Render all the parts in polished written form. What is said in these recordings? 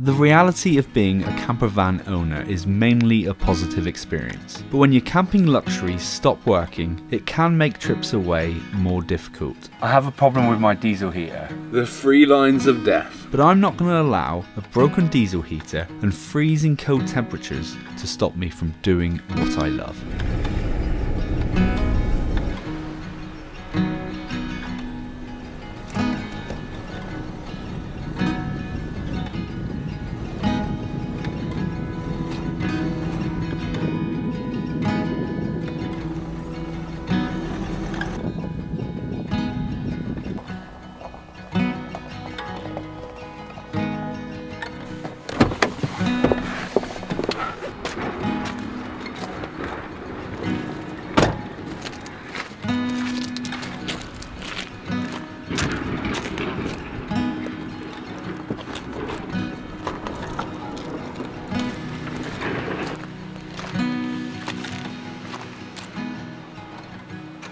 The reality of being a camper van owner is mainly a positive experience, but when your camping luxuries stop working, it can make trips away more difficult. I have a problem with my diesel heater. The 3 lines of death. But I'm not going to allow a broken diesel heater and freezing cold temperatures to stop me from doing what I love.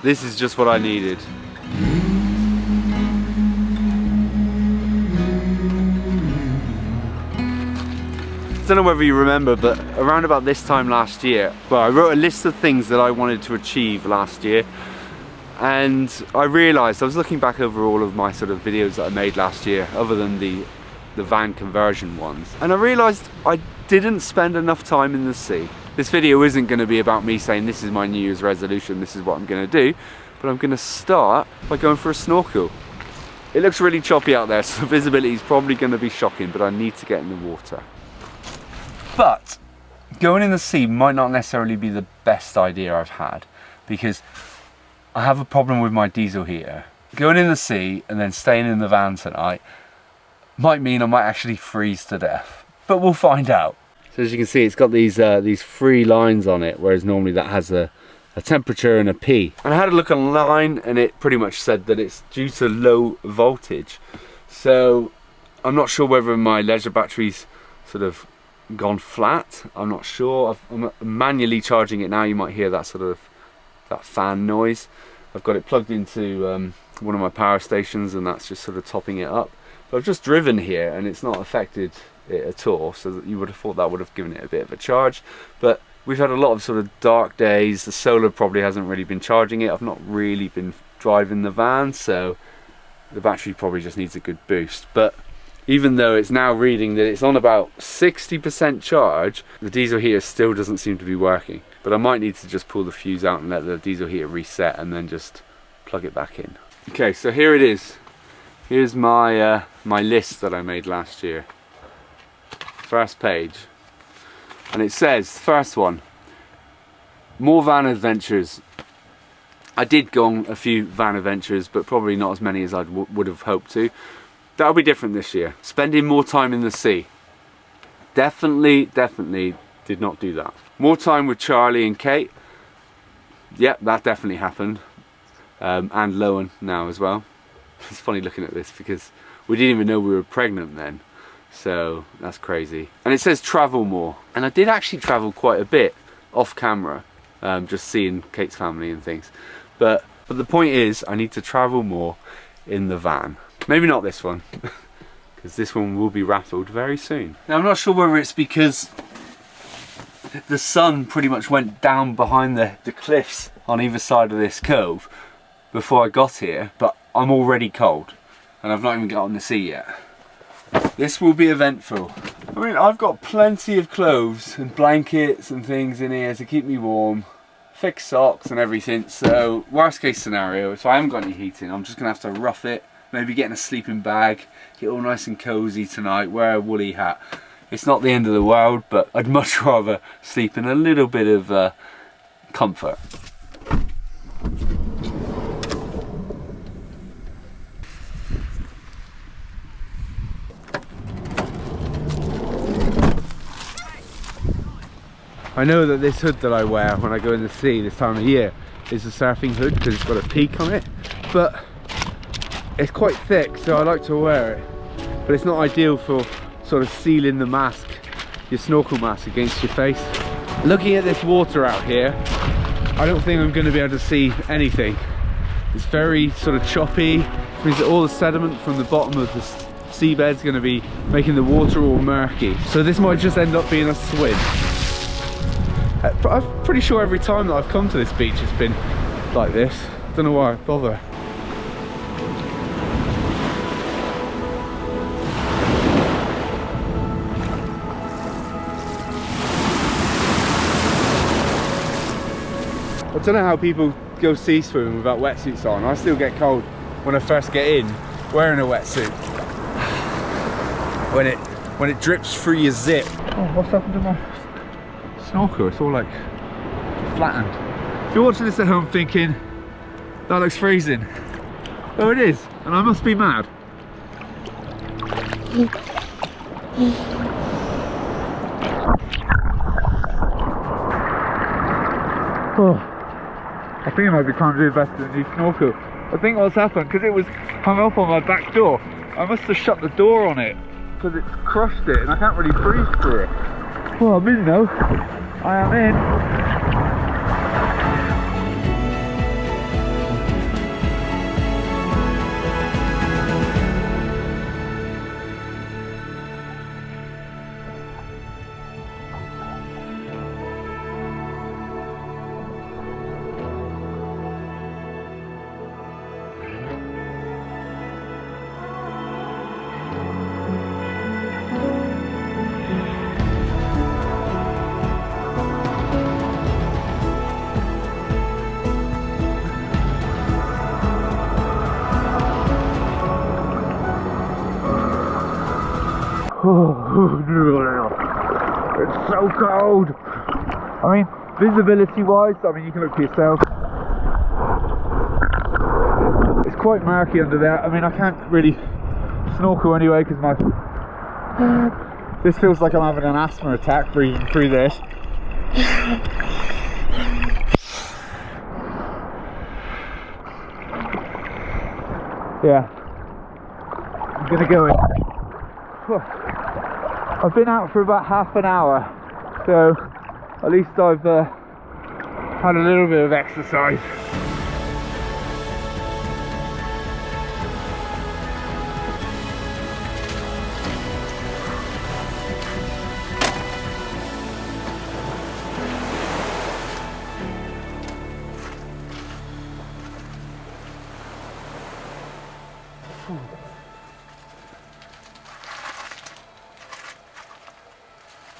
This is just what I needed. I don't know whether you remember, but around about this time last year, well, I wrote a list of things that I wanted to achieve last year, and I realised, I was looking back over all of my sort of videos that I made last year, other than the van conversion ones, and I realised I didn't spend enough time in the sea. This video isn't going to be about me saying this is my New Year's resolution, this is what I'm going to do, but I'm going to start by going for a snorkel. It looks really choppy out there, so the visibility is probably going to be shocking, but I need to get in the water. But going in the sea might not necessarily be the best idea I've had, because I have a problem with my diesel heater. Going in the sea and then staying in the van tonight might mean I might actually freeze to death, but we'll find out. So as you can see, it's got these 3 lines on it, whereas normally that has a temperature and a P. And I had a look online and it pretty much said that it's due to low voltage. So I'm not sure whether my leisure battery's sort of gone flat. I'm not sure. I'm manually charging it now. You might hear that sort of that fan noise. I've got it plugged into one of my power stations and that's just sort of topping it up. But I've just driven here and it's not affected it at all, so that you would have thought that would have given it a bit of a charge. But we've had a lot of sort of dark days. The solar probably hasn't really been charging it. I've not really been driving the van, so the battery probably just needs a good boost. But even though it's now reading that it's on about 60% charge, the diesel heater still doesn't seem to be working. But I might need to just pull the fuse out and let the diesel heater reset and then just plug it back in. Okay, so here it is. Here's my my list that I made last year. First page, and it says, first one, more van adventures. I did go on a few van adventures, but probably not as many as I would have hoped to. That'll be different this year. Spending more time in the sea. Definitely did not do that. More time with Charlie and Kate. Yep, that definitely happened. And Lowen now as well. It's funny looking at this because we didn't even know we were pregnant then. So that's crazy. And it says travel more, and I did actually travel quite a bit off camera, just seeing Kate's family and things, but the point is I need to travel more in the van. Maybe not this one because this one will be raffled very soon. Now I'm not sure whether it's because the sun pretty much went down behind the cliffs on either side of this cove before I got here, but I'm already cold and I've not even got on the sea yet. This will be eventful. I mean, I've got plenty of clothes and blankets and things in here to keep me warm, thick socks and everything, so worst case scenario, if I haven't got any heating, I'm just going to have to rough it, maybe get in a sleeping bag, get all nice and cozy tonight, wear a woolly hat. It's not the end of the world, but I'd much rather sleep in a little bit of comfort. I know that this hood that I wear when I go in the sea this time of year is a surfing hood because it's got a peak on it, but it's quite thick, so I like to wear it. But it's not ideal for sort of sealing the mask, your snorkel mask, against your face. Looking at this water out here, I don't think I'm going to be able to see anything. It's very sort of choppy, which means that all the sediment from the bottom of the seabed's going to be making the water all murky. So this might just end up being a swim. I'm pretty sure every time that I've come to this beach it's been like this. Don't know why I bother. I don't know how people go sea swimming without wetsuits on. I still get cold when I first get in wearing a wetsuit. When it drips through your zip. Oh, what's happened to my snorkel? It's all like flattened. If you're watching this at home thinking that looks freezing, oh it is, and I must be mad. Oh. I think I might be trying to invest in a new snorkel. I think what's happened, because it was hung up on my back door, I must have shut the door on it, because it's crushed it and I can't really breathe through it. Well, I'm in though. I am in. It's so cold. I mean, visibility wise, I mean, you can look for yourself. It's quite murky under there. I mean, I can't really snorkel anyway because this feels like I'm having an asthma attack breathing through this. Yeah, I'm gonna go in. I've been out for about half an hour, so at least I've had a little bit of exercise.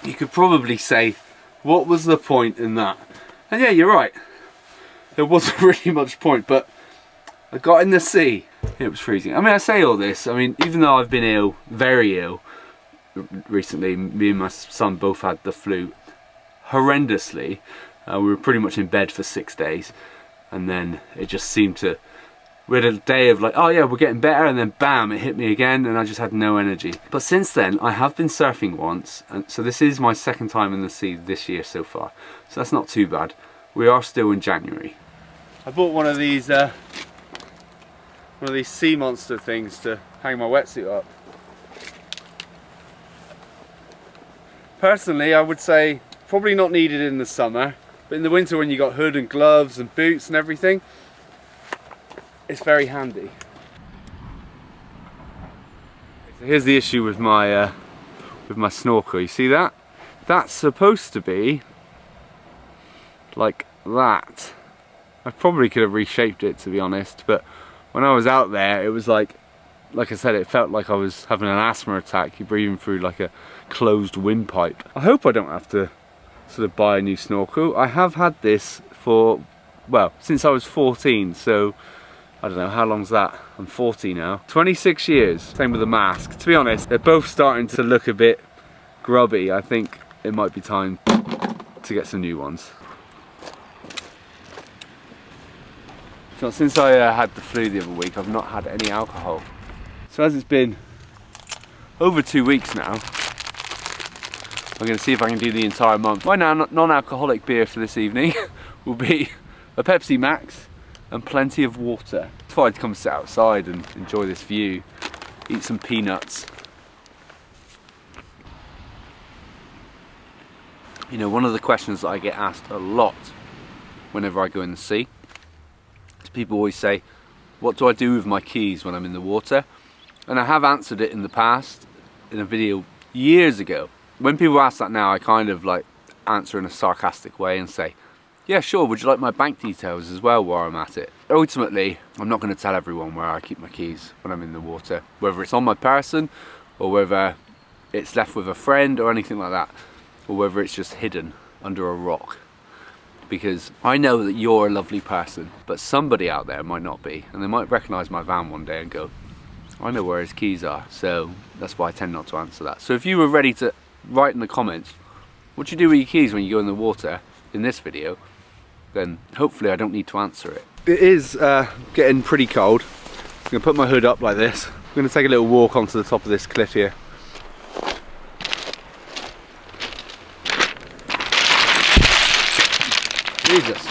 You could probably say, what was the point in that? And yeah, you're right. There wasn't really much point, but I got in the sea. It was freezing. I mean, I say all this, I mean, even though I've been ill, very ill, recently, me and my son both had the flu horrendously. We were pretty much in bed for 6 days, and then it just seemed to, we had a day of like, oh yeah, we're getting better, and then bam, it hit me again, and I just had no energy. But since then, I have been surfing once, and so this is my second time in the sea this year so far. So that's not too bad. We are still in January. I bought one of these sea monster things to hang my wetsuit up. Personally, I would say probably not needed in the summer, but in the winter when you got hood and gloves and boots and everything, it's very handy. So here's the issue with my snorkel. You see that? That's supposed to be like that. I probably could have reshaped it, to be honest, but when I was out there, it was like I said, it felt like I was having an asthma attack. You're breathing through like a closed windpipe. I hope I don't have to sort of buy a new snorkel. I have had this for, well, since I was 14, so I don't know, how long's that? I'm 40 now. 26 years. Same with the mask. To be honest, they're both starting to look a bit grubby. I think it might be time to get some new ones. So since I had the flu the other week, I've not had any alcohol. So as it's been over 2 weeks now, I'm going to see if I can do the entire month. My non-alcoholic beer for this evening will be a Pepsi Max and plenty of water. It's fine to come sit outside and enjoy this view, eat some peanuts. You know, one of the questions that I get asked a lot whenever I go in the sea is people always say, what do I do with my keys when I'm in the water? And I have answered it in the past, in a video years ago. When people ask that now, I kind of like answer in a sarcastic way and say, yeah, sure, would you like my bank details as well while I'm at it? Ultimately, I'm not going to tell everyone where I keep my keys when I'm in the water, whether it's on my person or whether it's left with a friend or anything like that, or whether it's just hidden under a rock. Because I know that you're a lovely person, but somebody out there might not be, and they might recognise my van one day and go, I know where his keys are. So that's why I tend not to answer that. So if you were ready to write in the comments what do you do with your keys when you go in the water in this video, then hopefully I don't need to answer it. It is getting pretty cold. I'm going to put my hood up like this. I'm going to take a little walk onto the top of this cliff here. Jesus.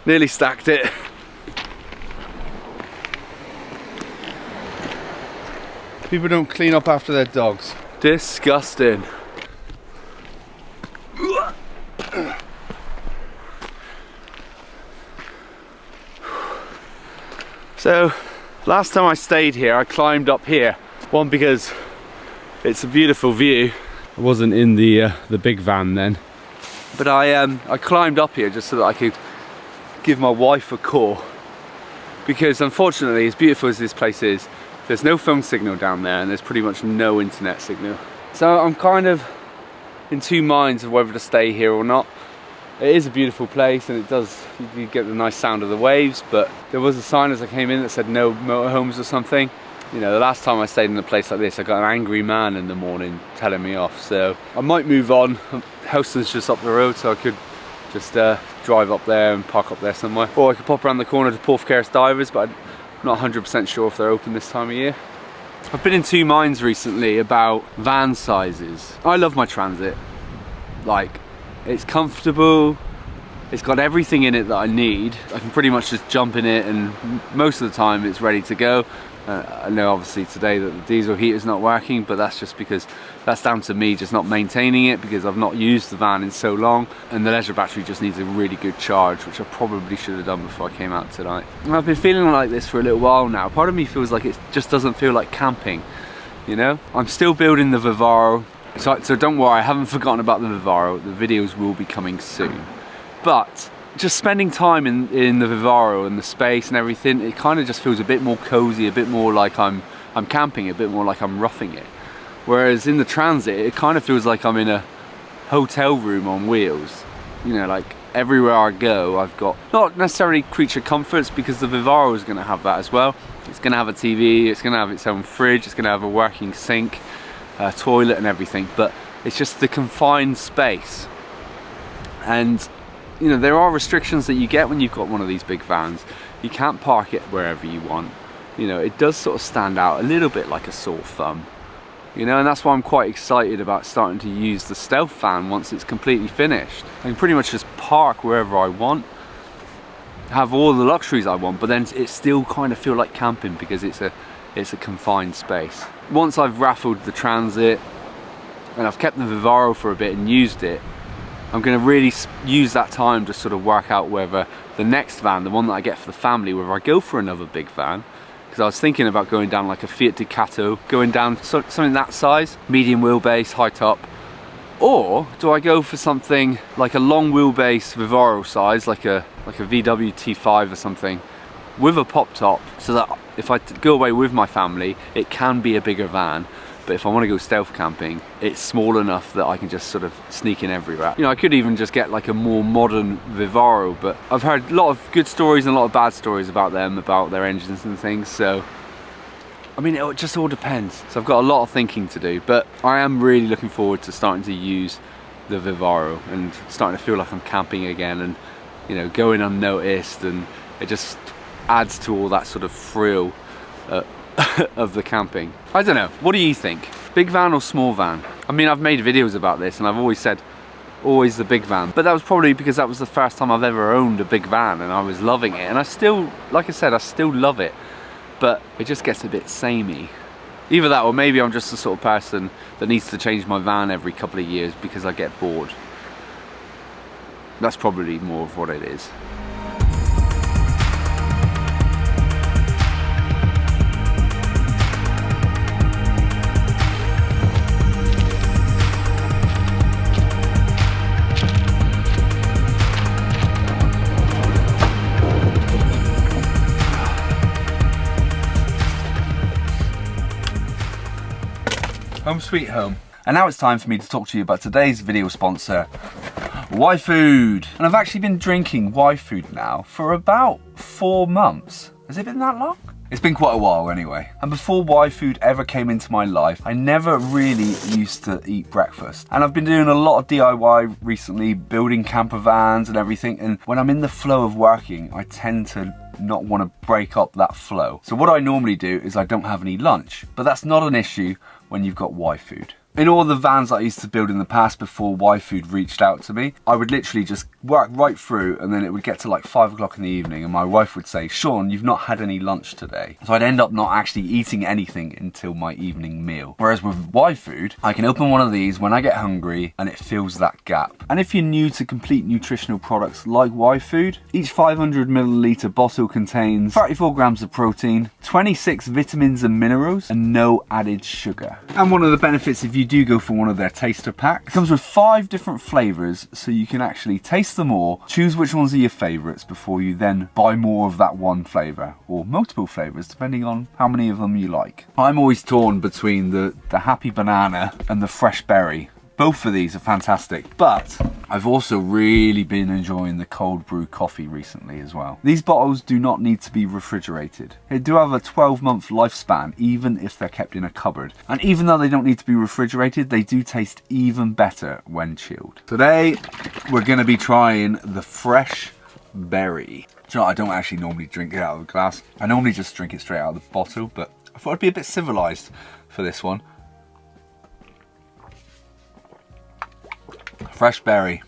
Nearly stacked it. People don't clean up after their dogs. Disgusting. So, last time I stayed here, I climbed up here. One, because it's a beautiful view. I wasn't in the big van then. But I climbed up here just so that I could give my wife a call. Because unfortunately, as beautiful as this place is, there's no phone signal down there and there's pretty much no internet signal. So I'm kind of in two minds of whether to stay here or not. It is a beautiful place and it does, you get the nice sound of the waves, but there was a sign as I came in that said no motorhomes or something. You know, the last time I stayed in a place like this, I got an angry man in the morning telling me off. So I might move on. Helston's just up the road, so I could just drive up there and park up there somewhere. Or I could pop around the corner to Porthcares Divers, but I'm not 100% sure if they're open this time of year. I've been in two minds recently about van sizes. I love my Transit. Like, it's comfortable, it's got everything in it that I need. I can pretty much just jump in it and most of the time it's ready to go. I know obviously today that the diesel heater's not working, but that's just because that's down to me just not maintaining it because I've not used the van in so long, and the leisure battery just needs a really good charge, which I probably should have done before I came out tonight. And I've been feeling like this for a little while now. Part of me feels like it just doesn't feel like camping, you know? I'm still building the Vivaro, so don't worry, I haven't forgotten about the Vivaro. The videos will be coming soon. But just spending time in the Vivaro and the space and everything, it kind of just feels a bit more cozy, a bit more like I'm camping, a bit more like I'm roughing it. Whereas in the Transit, it kind of feels like I'm in a hotel room on wheels. You know, like everywhere I go, I've got not necessarily creature comforts, because the Vivaro is going to have that as well. It's going to have a TV, it's going to have its own fridge, it's going to have a working sink, toilet and everything, but it's just the confined space. And you know, there are restrictions that you get when you've got one of these big vans. You can't park it wherever you want. You know, it does sort of stand out a little bit like a sore thumb. You know, and that's why I'm quite excited about starting to use the Stealth van once it's completely finished. I can pretty much just park wherever I want, have all the luxuries I want, but then it still kind of feel like camping because it's a confined space. Once I've raffled the Transit and I've kept the Vivaro for a bit and used it, I'm going to really use that time to sort of work out whether the next van, the one that I get for the family, whether I go for another big van. Because I was thinking about going down like a Fiat Ducato, going down something that size, medium wheelbase, high top. Or do I go for something like a long wheelbase Vivaro size, like a VW T5 or something, with a pop top, so that if I go away with my family, it can be a bigger van. But if I want to go stealth camping, it's small enough that I can just sort of sneak in everywhere. You know, I could even just get like a more modern Vivaro, but I've heard a lot of good stories and a lot of bad stories about them, about their engines and things, so I mean, it just all depends. So I've got a lot of thinking to do, but I am really looking forward to starting to use the Vivaro and starting to feel like I'm camping again and, you know, going unnoticed, and it just adds to all that sort of thrill of the camping. I don't know, what do you think? Big van or small van? I mean, I've made videos about this and I've always said always the big van, but that was probably because that was the first time I've ever owned a big van and I was loving it, and I still, like I said, I still love it, but it just gets a bit samey. Either that, or maybe I'm just the sort of person that needs to change my van every couple of years because I get bored. That's probably more of what it is. Home sweet home. And now it's time for me to talk to you about today's video sponsor, Y-Food. And I've actually been drinking Y-Food now for about 4 months. Has it been that long? It's been quite a while anyway. And before Y-Food ever came into my life, I never really used to eat breakfast. And I've been doing a lot of DIY recently, building camper vans and everything. And when I'm in the flow of working, I tend to not want to break up that flow. So what I normally do is I don't have any lunch, but that's not an issue when you've got Y-Food. In all the vans that I used to build in the past before Y-Food reached out to me, I would literally just work right through, and then it would get to like 5 o'clock in the evening and my wife would say, Sean, you've not had any lunch today. So I'd end up not actually eating anything until my evening meal. Whereas with Y-Food, I can open one of these when I get hungry and it fills that gap. And if you're new to complete nutritional products like Y-Food, each 500 milliliter bottle contains 34 grams of protein, 26 vitamins and minerals, and no added sugar. And one of the benefits if you do go for one of their taster packs, it comes with 5 different flavors, so you can actually taste them all, choose which ones are your favorites before you then buy more of that one flavor, or multiple flavors depending on how many of them you like. I'm always torn between the happy banana and the fresh berry. Both of these are fantastic, but I've also really been enjoying the cold brew coffee recently as well. These bottles do not need to be refrigerated. They do have a 12-month lifespan, even if they're kept in a cupboard. And even though they don't need to be refrigerated, they do taste even better when chilled. Today, we're gonna be trying the fresh berry. Do you know, I don't actually normally drink it out of a glass. I normally just drink it straight out of the bottle, but I thought I'd be a bit civilized for this one. Fresh berry.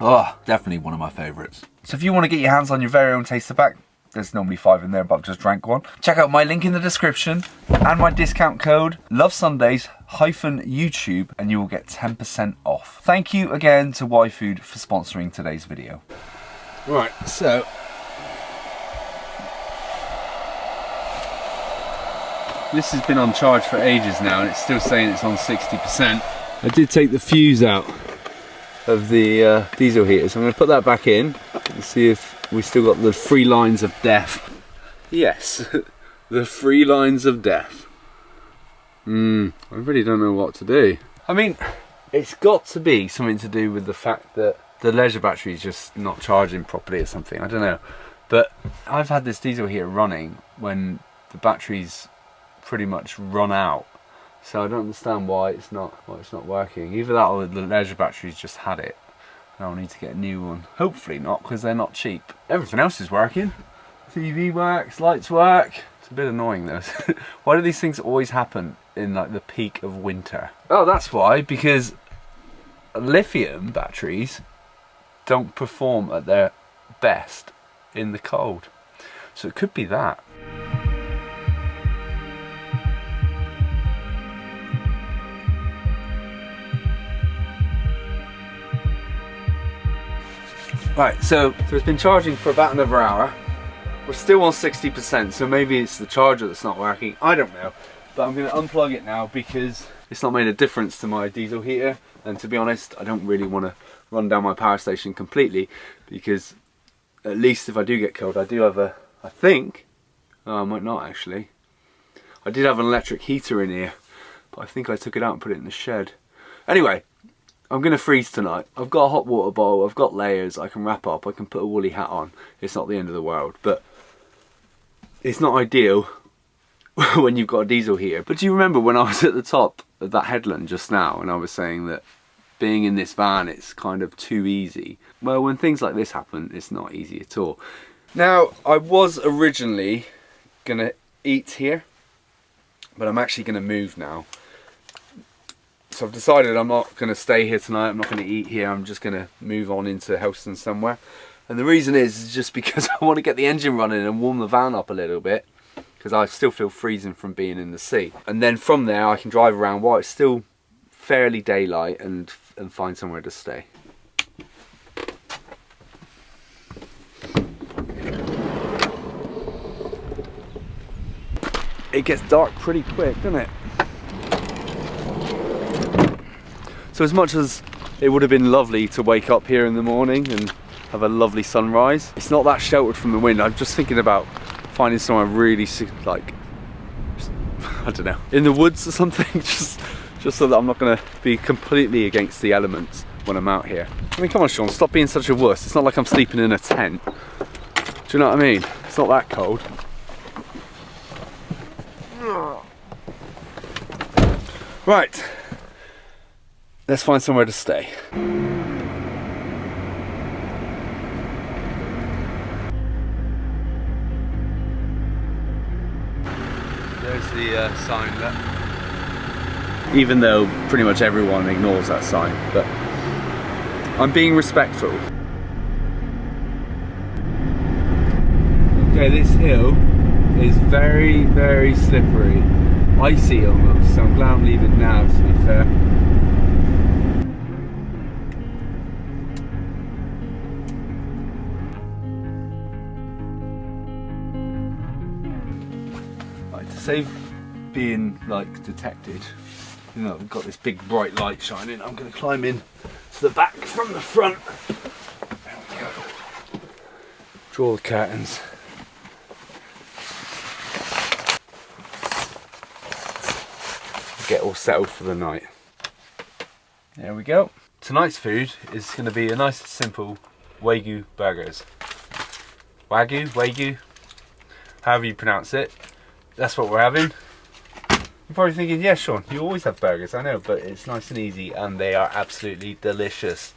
Oh, definitely one of my favourites. So if you want to get your hands on your very own taster pack, there's normally 5 in there, but I've just drank one. Check out my link in the description and my discount code lovesundays-YouTube and you will get 10% off. Thank you again to Y-Food for sponsoring today's video. Right, so this has been on charge for ages now and it's still saying it's on 60%. I did take the fuse out of the diesel heater, so I'm going to put that back in and see if we still got the 3 lines of death. Yes, the 3 lines of death. I really don't know what to do. I mean, it's got to be something to do with the fact that the leisure battery is just not charging properly or something, I don't know. But I've had this diesel heater running when the battery's pretty much run out. So I don't understand why it's not working. Either that or the leisure battery's just had it. I'll need to get a new one. Hopefully not, because they're not cheap. Everything else is working. TV works, lights work. It's a bit annoying though. Why do these things always happen in like the peak of winter? Oh, that's why, because lithium batteries don't perform at their best in the cold. So it could be that. Right, so it's been charging for about another hour. We're still on 60%, so maybe it's the charger that's not working. I don't know. But I'm going to unplug it now because it's not made a difference to my diesel heater. And to be honest, I don't really want to run down my power station completely because at least if I do get cold, I do have a, I think, oh, I might not actually. I did have an electric heater in here, but I think I took it out and put it in the shed. Anyway. I'm going to freeze tonight. I've got a hot water bowl, I've got layers, I can wrap up, I can put a woolly hat on. It's not the end of the world, but it's not ideal when you've got a diesel heater. But do you remember when I was at the top of that headland just now and I was saying that being in this van, it's kind of too easy? Well, when things like this happen, it's not easy at all. Now, I was originally going to eat here, but I'm actually going to move now. So I've decided I'm not going to stay here tonight, I'm not going to eat here, I'm just going to move on into Helston somewhere. And the reason is just because I want to get the engine running and warm the van up a little bit, because I still feel freezing from being in the sea. And then from there I can drive around while it's still fairly daylight and find somewhere to stay. It gets dark pretty quick, doesn't it? So as much as it would have been lovely to wake up here in the morning and have a lovely sunrise, it's not that sheltered from the wind. I'm just thinking about finding somewhere really, like, I I don't know, in the woods or something, just so that I'm not going to be completely against the elements when I'm out here. I mean, come on, Sean, stop being such a wuss. It's not like I'm sleeping in a tent. Do you know what I mean? It's not that cold. Right, let's find somewhere to stay. There's the sign there. Even though pretty much everyone ignores that sign, but I'm being respectful. Okay, this hill is very, very slippery. Icy almost, so I'm glad I'm leaving now, to be fair. Right, to save being like detected, you know, I've got this big bright light shining, I'm going to climb in to the back from the front. There we go. Draw the curtains. Get all settled for the night. There we go. Tonight's food is going to be a nice simple Wagyu burgers. Wagyu, however you pronounce it. That's what we're having. You're probably thinking, yeah, Sean, you always have burgers. I know, but it's nice and easy and they are absolutely delicious.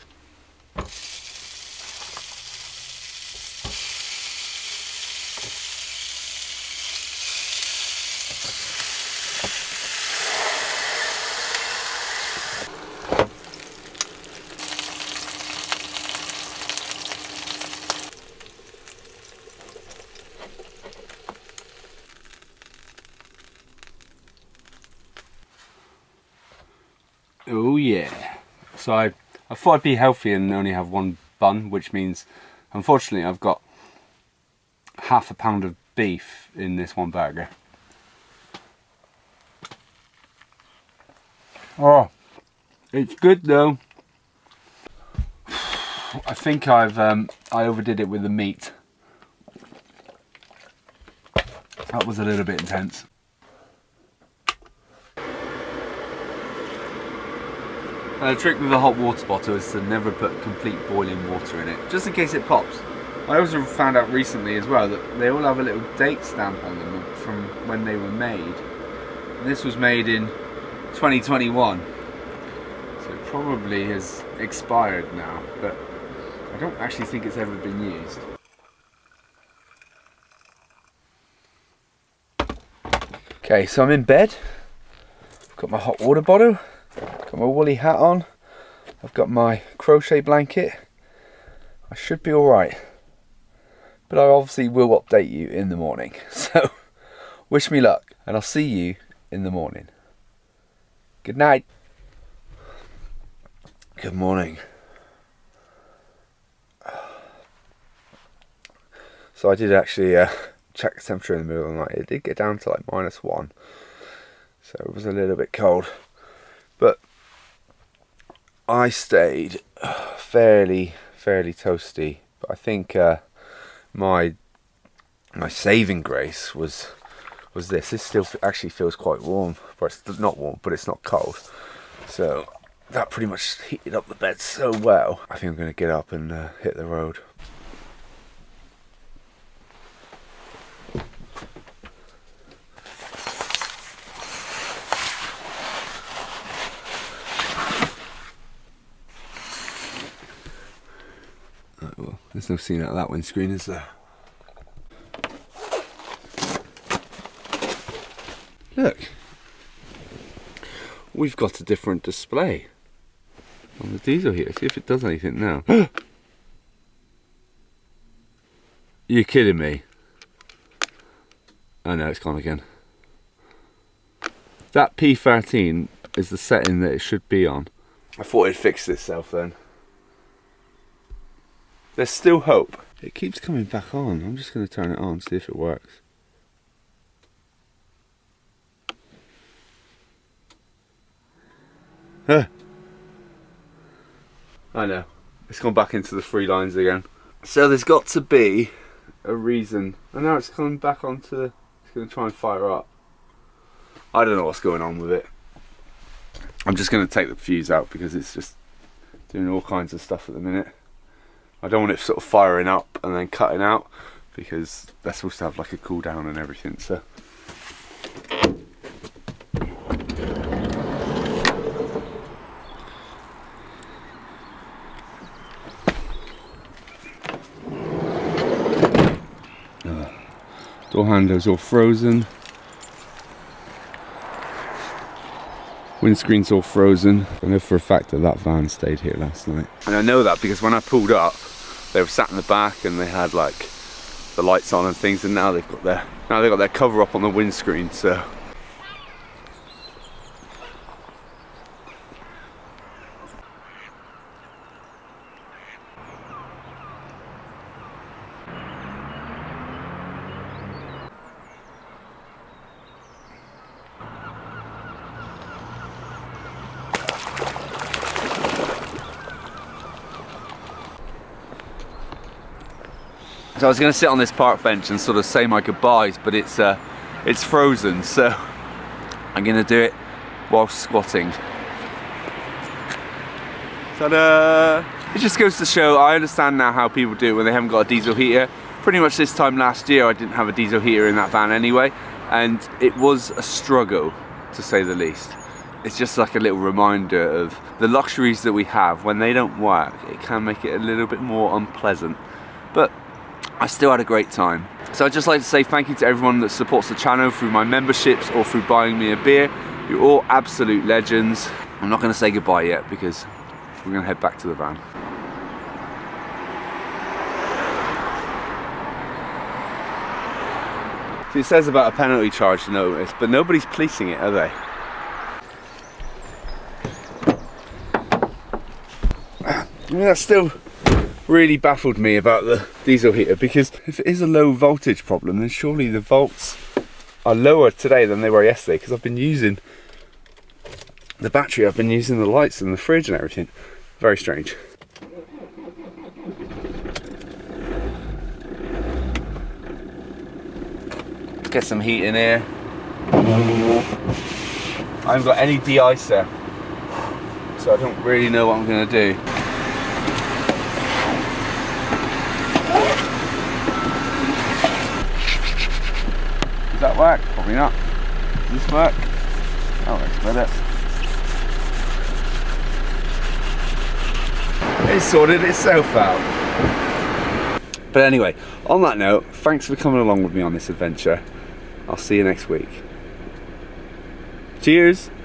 Oh yeah. So I thought I'd be healthy and only have one bun, which means unfortunately I've got half a pound of beef in this one burger. Oh, it's good though. I think I overdid it with the meat. That was a little bit intense. The trick with a hot water bottle is to never put complete boiling water in it, just in case it pops. I also found out recently as well that they all have a little date stamp on them from when they were made. And this was made in 2021, so it probably has expired now, but I don't actually think it's ever been used. Okay, so I'm in bed. I've got my hot water bottle. Got my woolly hat on, I've got my crochet blanket. I should be alright, but I obviously will update you in the morning, so wish me luck and I'll see you in the morning. Good night. Good morning. So I did actually check the temperature in the middle of the night. It did get down to like -1, so it was a little bit cold, but I stayed fairly toasty, but I think my saving grace was this. This still actually feels quite warm, but it's not warm, but it's not cold. So that pretty much heated up the bed so well. I think I'm going to get up and hit the road. Well, there's no seeing out of that windscreen, is there? Look, we've got a different display on the diesel here. See if it does anything now. You're kidding me. Oh no, it's gone again. That P13 is the setting that it should be on. I thought it'd fix itself then. There's still hope. It keeps coming back on. I'm just going to turn it on, see if it works. Huh. I know. It's gone back into the 3 lines again. So there's got to be a reason. I know it's coming back onto... It's going to try and fire up. I don't know what's going on with it. I'm just going to take the fuse out because it's just doing all kinds of stuff at the minute. I don't want it sort of firing up and then cutting out, because they're supposed to have like a cool down and everything, so. Door handle's all frozen. Windscreen's all frozen. I know for a fact that that van stayed here last night. And I know that because when I pulled up, they were sat in the back and they had like the lights on and things, and now they've got their cover up on the windscreen, so. So I was going to sit on this park bench and sort of say my goodbyes, but it's frozen, so I'm going to do it while squatting. Ta-da! It just goes to show, I understand now how people do it when they haven't got a diesel heater. Pretty much this time last year I didn't have a diesel heater in that van anyway, and it was a struggle, to say the least. It's just like a little reminder of the luxuries that we have. When they don't work, it can make it a little bit more unpleasant. But I still had a great time. So I'd just like to say thank you to everyone that supports the channel through my memberships or through buying me a beer. You're all absolute legends. I'm not going to say goodbye yet because we're going to head back to the van. So it says about a penalty charge notice, but nobody's policing it, are they? I mean, that's still really baffled me about the diesel heater, because if it is a low voltage problem, then surely the volts are lower today than they were yesterday, because I've been using the battery, I've been using the lights and the fridge and everything. Very strange. Let's get some heat in here. I haven't got any de-icer, so I don't really know what I'm going to do. Does that work? Probably not. Does this work? That works better. It sorted itself out. But anyway, on that note, thanks for coming along with me on this adventure. I'll see you next week. Cheers!